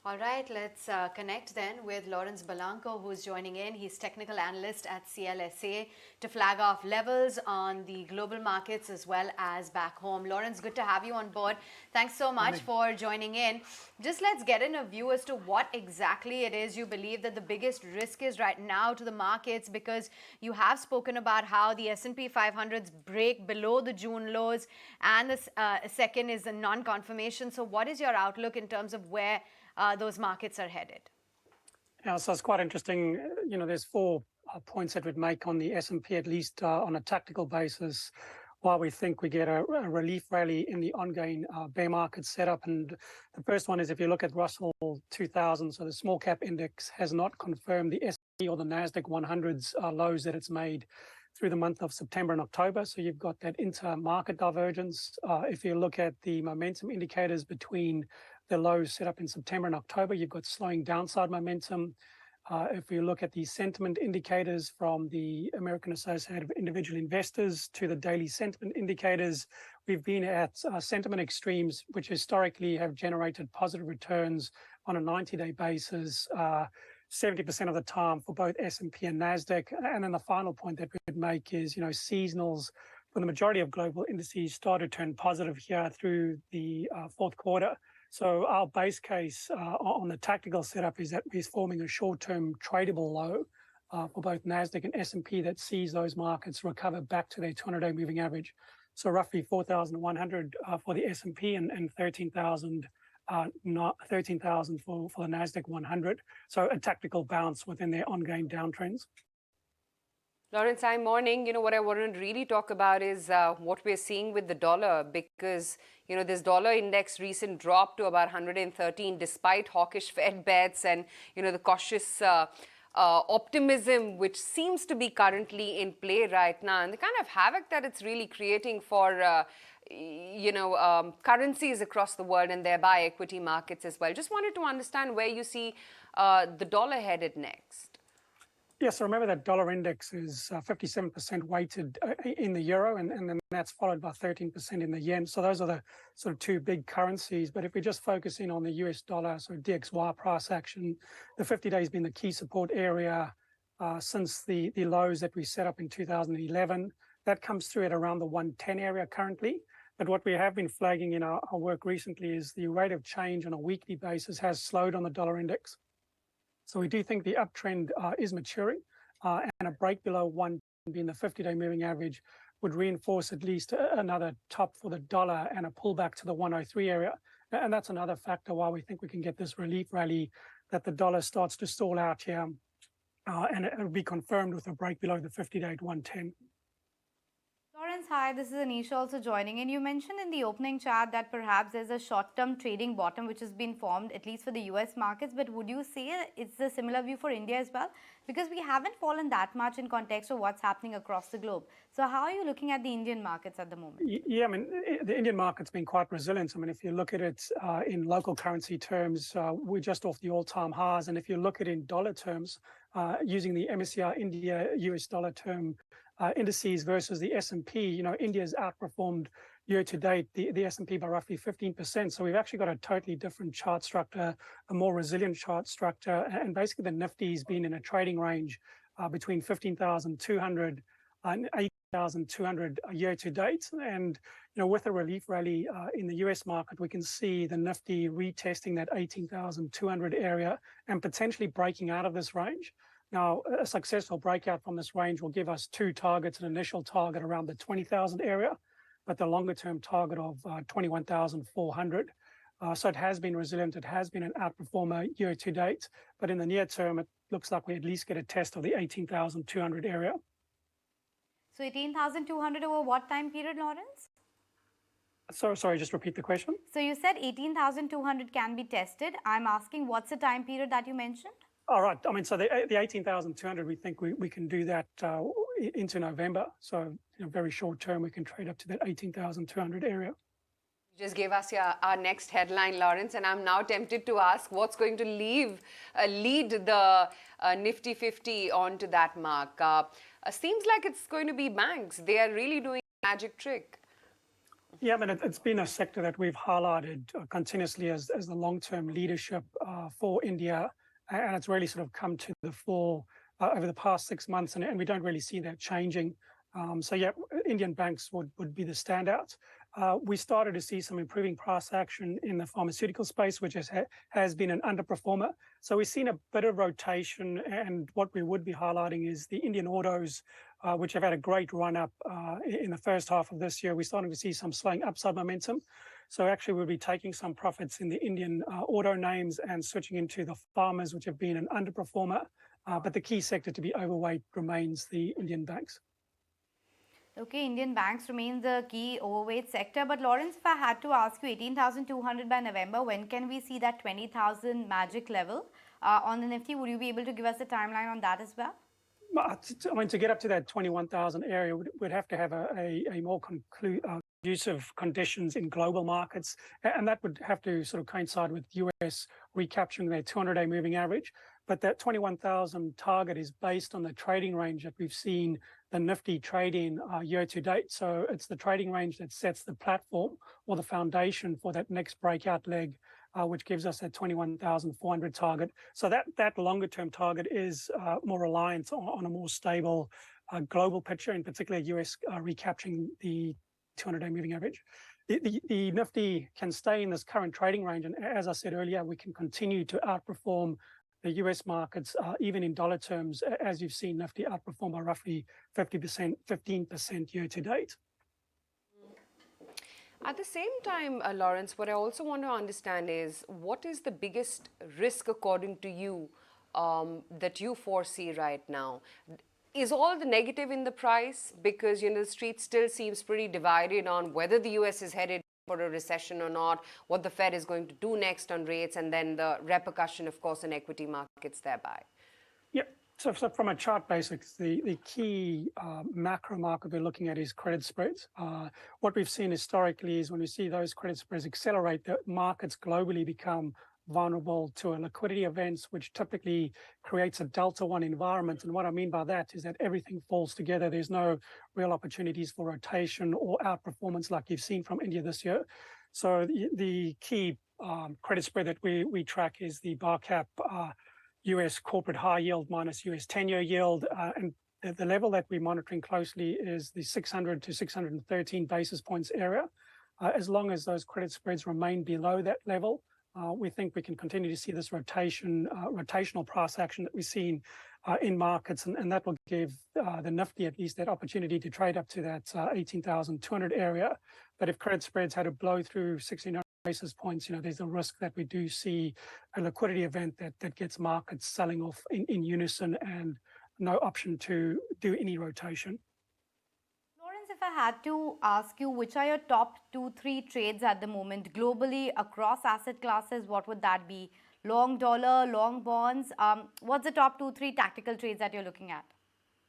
All right, let's connect then with Laurence Balanco, who's joining in. He's technical analyst at CLSA to flag off levels on the global markets as well as back home. Laurence, good to have you on board. Thanks so much for joining in. Just let's get in a view as to what exactly it is you believe that the biggest risk is right now to the markets, because you have spoken about how the S&P 500s break below the June lows, and the second is the non-confirmation. So what is your outlook in terms of where those markets are headed? Yeah, so it's quite interesting. There's 4 points that we'd make on the S&P, at least on a tactical basis, while we think we get a relief rally in the ongoing bear market setup. And the first one is, if you look at Russell 2000, so the small cap index has not confirmed the S&P or the NASDAQ 100's lows that it's made through the month of September and October. So you've got that inter-market divergence. If you look at the momentum indicators between the lows set up in September and October, you've got slowing downside momentum. If you look at the sentiment indicators from the American Association of Individual Investors to the daily sentiment indicators, we've been at sentiment extremes, which historically have generated positive returns on a 90-day basis, 70% of the time for both S&P and NASDAQ. And then the final point that we'd make is, seasonals for the majority of global indices started to turn positive here through the fourth quarter. So our base case on the tactical setup is that we're forming a short-term tradable low for both NASDAQ and S&P that sees those markets recover back to their 200-day moving average. So roughly 4,100 for the S&P and 13,000 for the NASDAQ 100. So a tactical bounce within their ongoing downtrends. Laurence, hi, morning. What I want to really talk about is what we're seeing with the dollar, because, this dollar index recent drop to about 113 despite hawkish Fed bets and, the cautious optimism which seems to be currently in play right now, and the kind of havoc that it's really creating for currencies across the world and thereby equity markets as well. Just wanted to understand where you see the dollar headed next. Yes, so remember that dollar index is 57% weighted in the euro, and then that's followed by 13% in the yen. So those are the sort of two big currencies. But if we just focus in on the US dollar, so DXY price action, the 50-day has been the key support area since the lows that we set up in 2011. That comes through at around the 110 area currently. But what we have been flagging in our work recently is the rate of change on a weekly basis has slowed on the dollar index. So we do think the uptrend is maturing, and a break below 1 being the 50-day moving average would reinforce at least another top for the dollar and a pullback to the 103 area. And that's another factor why we think we can get this relief rally, that the dollar starts to stall out here, and it will be confirmed with a break below the 50-day at 110. Laurence, hi, this is Anisha also joining in. You mentioned in the opening chat that perhaps there's a short-term trading bottom which has been formed, at least for the US markets, but would you say it's a similar view for India as well? Because we haven't fallen that much in context of what's happening across the globe. So how are you looking at the Indian markets at the moment? Yeah, the Indian market's been quite resilient. If you look at it in local currency terms, we're just off the all-time highs. And if you look at it in dollar terms, using the MSCI India US dollar term indices versus the S&P, India's outperformed year to date the S&P by roughly 15%. So we've actually got a totally different chart structure, a more resilient chart structure. And basically the Nifty's been in a trading range between 15,200 and 8,200 year to date. And, with a relief rally in the US market, we can see the Nifty retesting that 18,200 area and potentially breaking out of this range. Now, a successful breakout from this range will give us two targets, an initial target around the 20,000 area, but the longer term target of 21,400. So it has been resilient. It has been an outperformer year to date, but in the near term, it looks like we at least get a test of the 18,200 area. So 18,200 over what time period, Laurence? Sorry, just repeat the question. So you said 18,200 can be tested. I'm asking what's the time period that you mentioned? All right. So the 18,200, we think we can do that into November. So very short term, we can trade up to that 18,200 area. You just gave us our next headline, Laurence, and I'm now tempted to ask what's going to lead the Nifty 50 onto that mark. Seems like it's going to be banks. They are really doing a magic trick. Yeah, I mean, it's been a sector that we've highlighted continuously as the long-term leadership for India, and it's really sort of come to the fore over the past 6 months, and we don't really see that changing. So yeah, Indian banks would be the standouts. We started to see some improving price action in the pharmaceutical space, which has been an underperformer. So we've seen a bit of rotation, and what we would be highlighting is the Indian autos, which have had a great run up in the first half of this year. We're starting to see some slowing upside momentum. So actually we'll be taking some profits in the Indian auto names and switching into the farmers, which have been an underperformer. But the key sector to be overweight remains the Indian banks. Okay, Indian banks remain the key overweight sector. But Laurence, if I had to ask you, 18,200 by November, when can we see that 20,000 magic level on the Nifty? Would you be able to give us a timeline on that as well? I mean, to get up to that 21,000 area, we'd have to have a more conducive conditions in global markets, and that would have to sort of coincide with US recapturing their 200-day moving average. But that 21,000 target is based on the trading range that we've seen the Nifty trade in year to date. So it's the trading range that sets the platform or the foundation for that next breakout leg, which gives us that 21,400 target. So that longer term target is more reliant on a more stable global picture, in particular US recapturing the 200-day moving average. The Nifty can stay in this current trading range, and as I said earlier, we can continue to outperform the US markets, even in dollar terms, as you've seen Nifty outperform by roughly 50%, 15% year to date. At the same time, Laurence, what I also want to understand is what is the biggest risk, according to you, that you foresee right now? Is all the negative in the price? Because, the street still seems pretty divided on whether the US is headed for a recession or not, what the Fed is going to do next on rates, and then the repercussion, of course, in equity markets thereby. Yeah. So from a chart basics, the key macro market we're looking at is credit spreads. What we've seen historically is when we see those credit spreads accelerate, the markets globally become vulnerable to a liquidity events, which typically creates a Delta One environment. And what I mean by that is that everything falls together. There's no real opportunities for rotation or outperformance like you've seen from India this year. So the key credit spread that we track is the bar cap US corporate high yield minus US 10-year yield. And the level that we're monitoring closely is the 600 to 613 basis points area. As long as those credit spreads remain below that level, we think we can continue to see this rotational price action that we've seen in markets, and that will give the Nifty at least that opportunity to trade up to that 18,200 area. But if credit spreads had to blow through 69 basis points, there's a risk that we do see a liquidity event that gets markets selling off in unison and no option to do any rotation. If I had to ask you, which are your top 2-3 trades at the moment globally across asset classes, what would that be? Long dollar, long bonds? What's the top 2-3 tactical trades that you're looking at?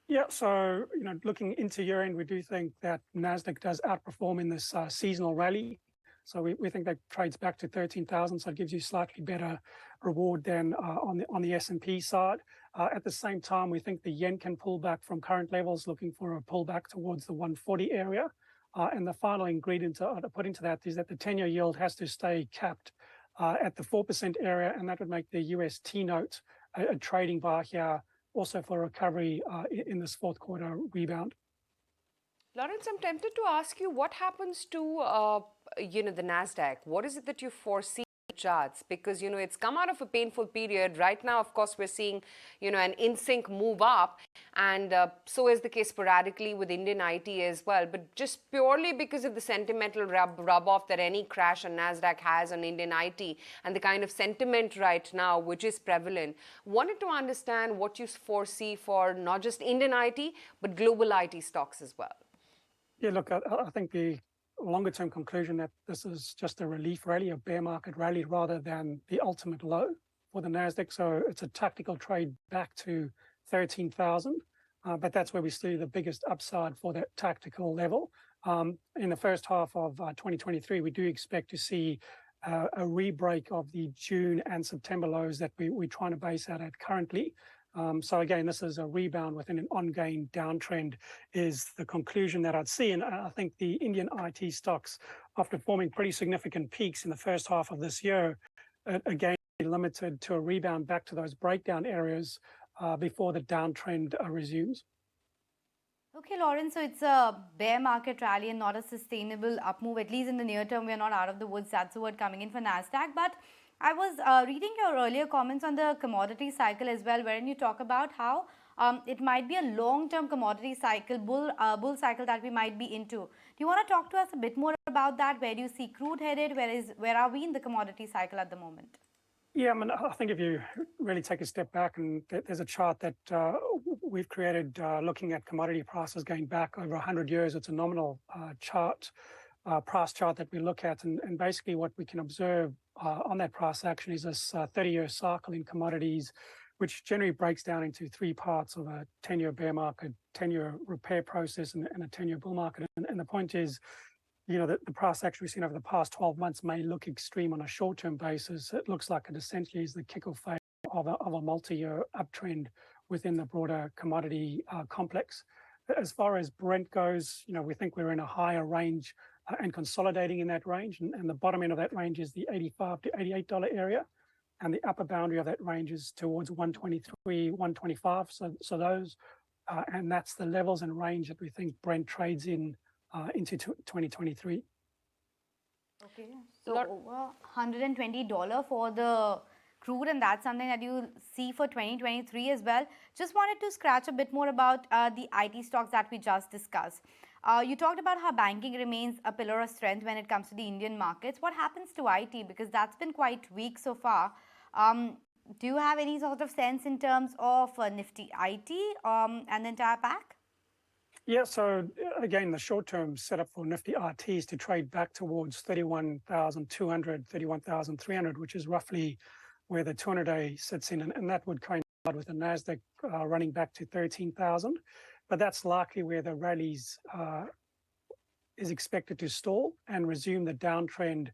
Yeah, so looking into year end, we do think that Nasdaq does outperform in this seasonal rally. So we think that trades back to 13,000, so it gives you slightly better reward than on the S&P side. At the same time, we think the yen can pull back from current levels, looking for a pullback towards the 140 area. And the final ingredient to put into that is that the 10-year yield has to stay capped at the 4% area, and that would make the US T-note a trading bar here, also for recovery in this fourth quarter rebound. Laurence, I'm tempted to ask you what happens to the Nasdaq. What is it that you foresee in the charts? Because it's come out of a painful period. Right now, of course, we're seeing an in-sync move up, and so is the case sporadically with Indian IT as well. But just purely because of the sentimental rub-off that any crash on Nasdaq has on Indian IT and the kind of sentiment right now which is prevalent, wanted to understand what you foresee for not just Indian IT but global IT stocks as well. Yeah, look, I think the longer-term conclusion that this is just a relief rally, a bear market rally, rather than the ultimate low for the Nasdaq. So it's a tactical trade back to 13,000, but that's where we see the biggest upside for that tactical level. In the first half of 2023, we do expect to see a re-break of the June and September lows that we're trying to base out at currently. So again, this is a rebound within an ongoing downtrend is the conclusion that I'd see. And I think the Indian IT stocks, after forming pretty significant peaks in the first half of this year, again, limited to a rebound back to those breakdown areas before the downtrend resumes. Okay, Lawrence, so it's a bear market rally and not a sustainable up move. At least in the near term, we're not out of the woods. That's the word coming in for NASDAQ. But I was reading your earlier comments on the commodity cycle as well, wherein you talk about how it might be a long-term commodity cycle, bull cycle that we might be into. Do you want to talk to us a bit more about that? Where do you see crude headed? Where are we in the commodity cycle at the moment? Yeah, I mean, I think if you really take a step back, and there's a chart that we've created looking at commodity prices going back over 100 years. It's a nominal chart, price chart that we look at. And basically what we can observe on that price action is this 30-year cycle in commodities, which generally breaks down into three parts of a 10-year bear market, 10-year repair process, and a 10-year bull market. And the point is, you know, the price action we've seen over the past 12 months may look extreme on a short-term basis. It looks like it essentially is the kickoff phase of a multi-year uptrend within the broader commodity complex. As far as Brent goes, you know, we think we're in a higher range and consolidating in that range. And the bottom end of that range is the $85 to $88 area. And the upper boundary of that range is towards 123, 125. So those, and that's the levels and range that we think Brent trades in into 2023. Okay, so over $120 for the crude, and that's something that you see for 2023 as well. Just wanted to scratch a bit more about the IT stocks that we just discussed. You talked about how banking remains a pillar of strength when it comes to the Indian markets. What happens to IT? Because that's been quite weak so far. Do you have any sort of sense in terms of Nifty IT and the entire pack? Yeah, so again, the short-term setup for Nifty RT is to trade back towards 31,200, 31,300, which is roughly where the 200-day sits in, and that would coincide with the NASDAQ running back to 13,000. But that's likely where the rallies is expected to stall and resume the downtrend,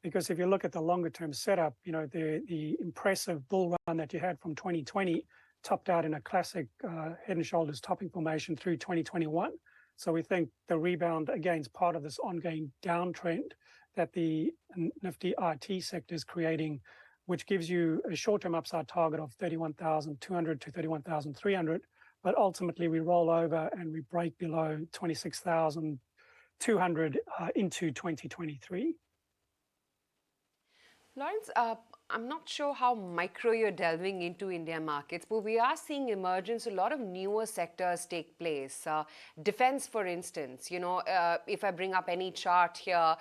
because if you look at the longer-term setup, you know, the impressive bull run that you had from 2020 topped out in a classic head and shoulders topping formation through 2021. So we think the rebound, again, is part of this ongoing downtrend that the Nifty IT sector is creating, which gives you a short-term upside target of 31,200 to 31,300. But ultimately, we roll over and we break below 26,200 into 2023. Lawrence, I'm not sure how micro you're delving into India markets, but we are seeing emergence, a lot of newer sectors take place. Defense, for instance, you know, if I bring up any chart here,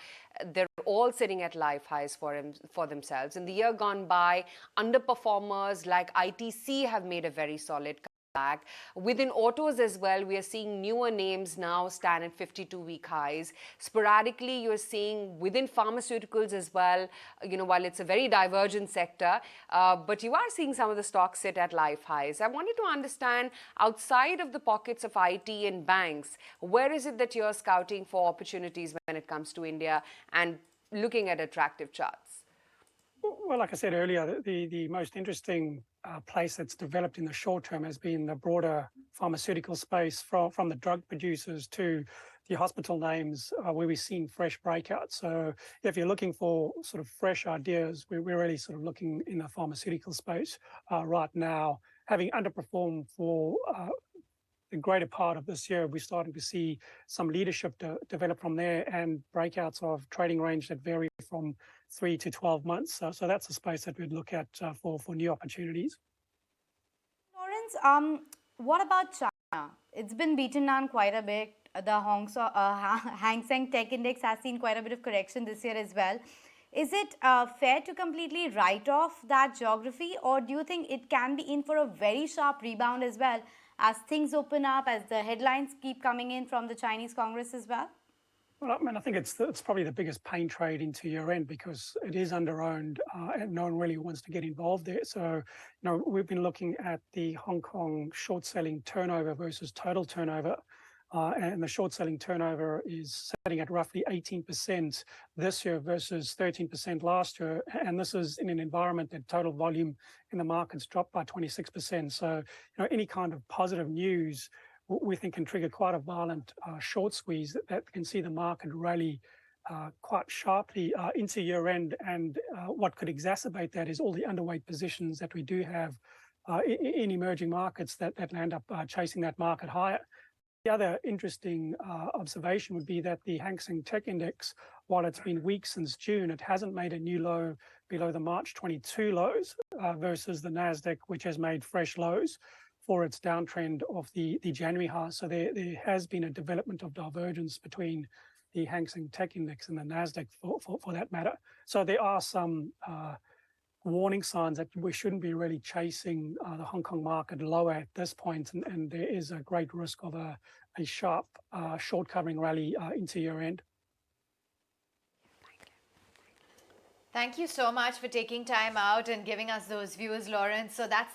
they're all sitting at life highs for themselves. In the year gone by, underperformers like ITC have made a very solid comeback. Within autos as well, we are seeing newer names now stand at 52-week highs. Sporadically, you're seeing within pharmaceuticals as well, you know, while it's a very divergent sector, but you are seeing some of the stocks sit at life highs. I wanted to understand, outside of the pockets of IT and banks, where is it that you're scouting for opportunities when it comes to India and looking at attractive charts? Well, like I said earlier, the most interesting place that's developed in the short term has been the broader pharmaceutical space, from the drug producers to the hospital names, where we've seen fresh breakouts. So if you're looking for sort of fresh ideas, we're really sort of looking in the pharmaceutical space right now. Having underperformed for the greater part of this year, we're starting to see some leadership develop from there, and breakouts of trading range that vary from 3 to 12 months. So that's a space that we'd look at for new opportunities. Lawrence, what about China? It's been beaten down quite a bit. The Hang Seng Tech Index has seen quite a bit of correction this year as well. Is it fair to completely write off that geography, or do you think it can be in for a very sharp rebound as well as things open up, as the headlines keep coming in from the Chinese Congress as well? Well, I mean, I think it's probably the biggest pain trade into year end, because it is under-owned and no one really wants to get involved there. So, you know, we've been looking at the Hong Kong short selling turnover versus total turnover. and the short selling turnover is sitting at roughly 18% this year versus 13% last year. And this is in an environment that total volume in the markets dropped by 26%. So, any kind of positive news we think can trigger quite a violent short squeeze that can see the market rally quite sharply into year end. And what could exacerbate that is all the underweight positions that we do have in emerging markets that end up chasing that market higher. The other interesting observation would be that the Hang Seng Tech Index, while it's been weak since June, it hasn't made a new low below the March 22 lows versus the Nasdaq, which has made fresh lows for its downtrend of the January high. So there has been a development of divergence between the Hang Seng Tech Index and the Nasdaq for that matter. So there are some warning signs that we shouldn't be really chasing the Hong Kong market lower at this point, and there is a great risk of a sharp short covering rally into year end. Thank you so much for taking time out and giving us those views, Laurence. So that's